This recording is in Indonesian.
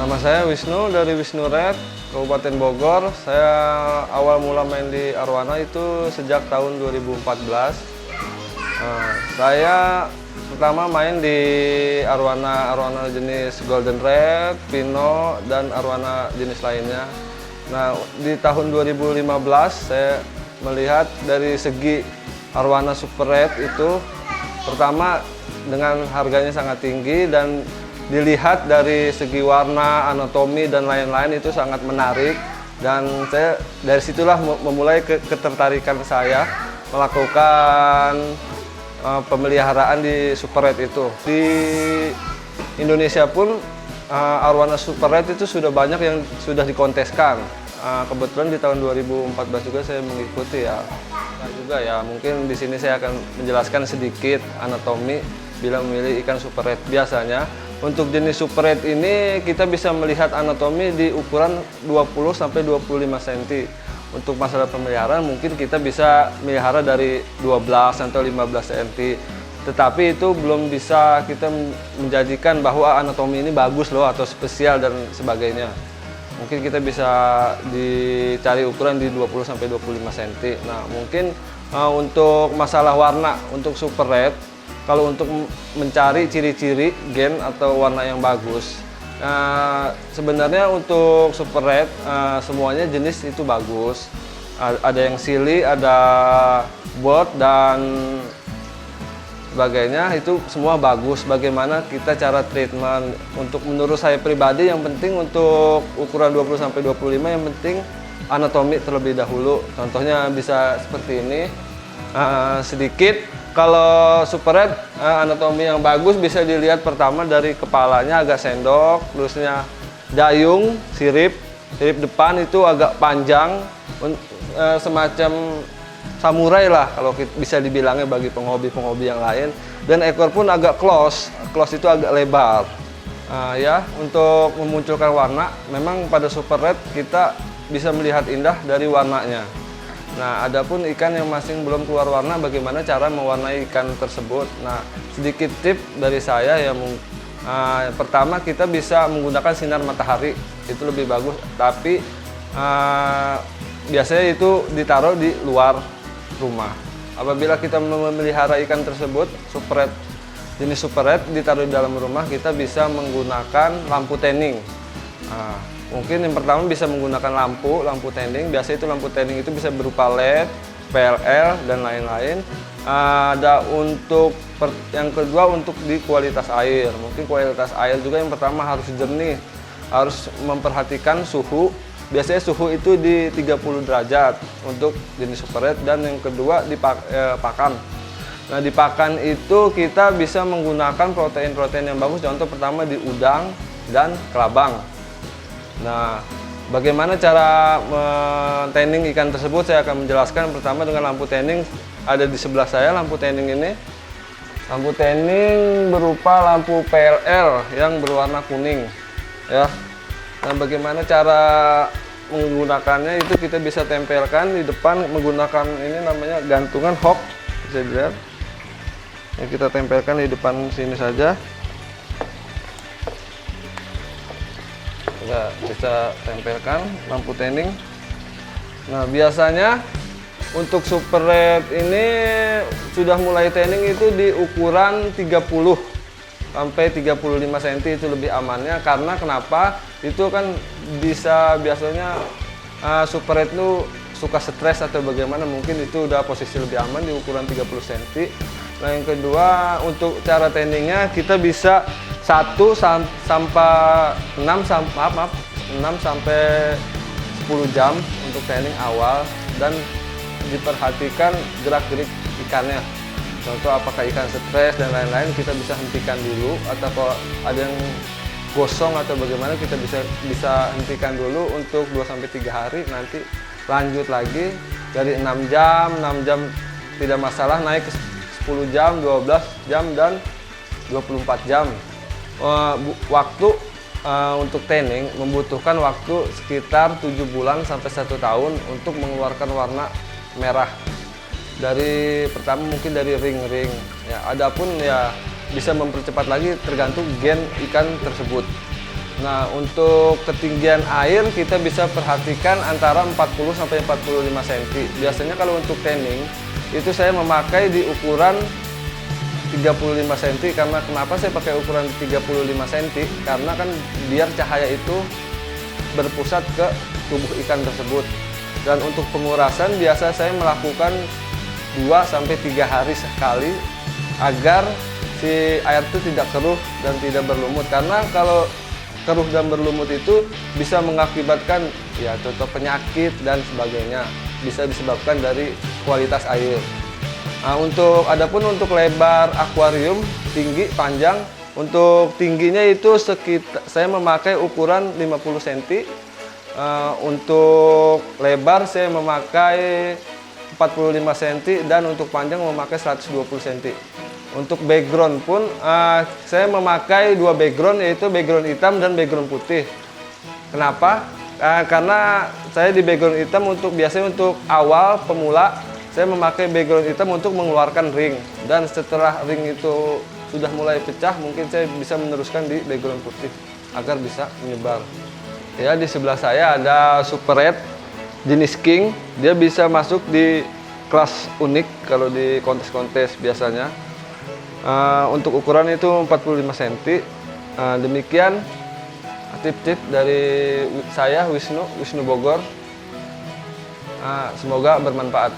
Nama saya Wisnu dari Wisnu Red, Kabupaten Bogor. Saya awal mula main di Arowana itu sejak tahun 2014. Saya pertama main di Arowana jenis Golden Red, Pino, dan Arowana jenis lainnya. Nah, di tahun 2015 saya melihat dari segi Arowana Super Red itu pertama dengan harganya sangat tinggi dan dilihat dari segi warna, anatomi, dan lain-lain itu sangat menarik. Dan saya dari situlah memulai ketertarikan saya melakukan pemeliharaan di Super Red itu. Di Indonesia pun Arowana Super Red itu sudah banyak yang sudah dikonteskan. Kebetulan di tahun 2014 juga saya mengikuti ya. Nah, juga ya mungkin di sini saya akan menjelaskan sedikit anatomi bila memilih ikan Super Red. Biasanya untuk jenis Super Red ini kita bisa melihat anatomi di ukuran 20-25 cm. Untuk masalah pemeliharaan mungkin kita bisa melihara dari 12 atau 15 cm. Tetapi itu belum bisa kita menjadikan bahwa anatomi ini bagus loh atau spesial dan sebagainya. Mungkin kita bisa dicari ukuran di 20-25 cm. Nah, mungkin untuk masalah warna untuk Super Red, kalau untuk mencari ciri-ciri gen atau warna yang bagus, sebenarnya untuk Super Red semuanya jenis itu bagus. Ada yang silly, ada bold, dan sebagainya, itu semua bagus. Bagaimana kita cara treatment? Untuk menurut saya pribadi yang penting untuk ukuran 20-25 yang penting anatomi terlebih dahulu. Contohnya bisa seperti ini. Sedikit kalau Super Red anatomi yang bagus bisa dilihat pertama dari kepalanya agak sendok, terusnya dayung, sirip depan itu agak panjang, semacam samurai lah kalau bisa dibilangnya bagi penghobi yang lain, dan ekor pun agak close itu agak lebar. Ya, untuk memunculkan warna memang pada Super Red kita bisa melihat indah dari warnanya. Nah, adapun ikan yang masih belum keluar warna, bagaimana cara mewarnai ikan tersebut? Nah, sedikit tip dari saya ya, pertama kita bisa menggunakan sinar matahari, itu lebih bagus. Tapi biasanya itu ditaruh di luar rumah. Apabila kita memelihara ikan tersebut, jenis Super Red ditaruh di dalam rumah, kita bisa menggunakan lampu tanning. Mungkin yang pertama bisa menggunakan lampu tanning. Biasanya itu lampu tanning itu bisa berupa LED, PLL, dan lain-lain. Ada untuk yang kedua untuk di kualitas air. Mungkin kualitas air juga yang pertama harus jernih, harus memperhatikan suhu. Biasanya suhu itu di 30 derajat untuk jenis Super Red, dan yang kedua di pakan. Nah, di pakan itu kita bisa menggunakan protein-protein yang bagus. Contoh pertama di udang dan kelabang. Nah, bagaimana cara men-tanning ikan tersebut saya akan menjelaskan pertama dengan lampu tanning. Ada di sebelah saya lampu tanning ini. Lampu tanning berupa lampu PLL yang berwarna kuning, ya. Nah, bagaimana cara menggunakannya itu kita bisa tempelkan di depan menggunakan ini namanya gantungan hook, bisa dilihat. Yang kita tempelkan di depan sini saja. Kita bisa tempelkan lampu tanning. Nah, biasanya untuk Super Red ini sudah mulai tanning itu di ukuran 30 sampai 35 cm, itu lebih amannya. Karena kenapa? Itu kan bisa biasanya Super Red itu suka stres atau bagaimana, mungkin itu udah posisi lebih aman di ukuran 30 cm. Nah, yang kedua untuk cara tanningnya kita bisa 6 sampai 10 jam untuk tanning awal, dan diperhatikan gerak-gerik ikannya. Contoh apakah ikan stres dan lain-lain, kita bisa hentikan dulu, atau kalau ada yang gosong atau bagaimana kita bisa hentikan dulu untuk 2-3 hari, nanti lanjut lagi dari 6 jam tidak masalah, naik ke 10 jam, 12 jam, dan 24 jam. Waktu untuk tanning membutuhkan waktu sekitar 7 bulan sampai 1 tahun untuk mengeluarkan warna merah. Dari pertama mungkin dari ring-ring. Ya, adapun ya bisa mempercepat lagi tergantung gen ikan tersebut. Nah, untuk ketinggian air kita bisa perhatikan antara 40 sampai 45 cm. Biasanya kalau untuk tanning itu saya memakai di ukuran 35 cm. Karena kenapa saya pakai ukuran 35 cm? Karena kan biar cahaya itu berpusat ke tubuh ikan tersebut. Dan untuk pengurasan biasa saya melakukan 2 sampai 3 hari sekali agar si air itu tidak keruh dan tidak berlumut. Karena kalau keruh dan berlumut itu bisa mengakibatkan ya contoh penyakit dan sebagainya, bisa disebabkan dari kualitas air. Nah, adapun untuk lebar akuarium tinggi panjang, untuk tingginya itu sekitar saya memakai ukuran 50 cm. Untuk lebar saya memakai 45 cm dan untuk panjang memakai 120 cm. Untuk background pun saya memakai 2 background, yaitu background hitam dan background putih. Kenapa? Karena saya di background hitam biasanya untuk awal pemula saya memakai background hitam untuk mengeluarkan ring, dan setelah ring itu sudah mulai pecah mungkin saya bisa meneruskan di background putih agar bisa menyebar. Ya, di sebelah saya ada Super Red jenis King, dia bisa masuk di kelas unik kalau di kontes-kontes biasanya. Untuk ukuran itu 45 cm. Demikian tip-tip dari saya Wisnu Bogor. Semoga bermanfaat.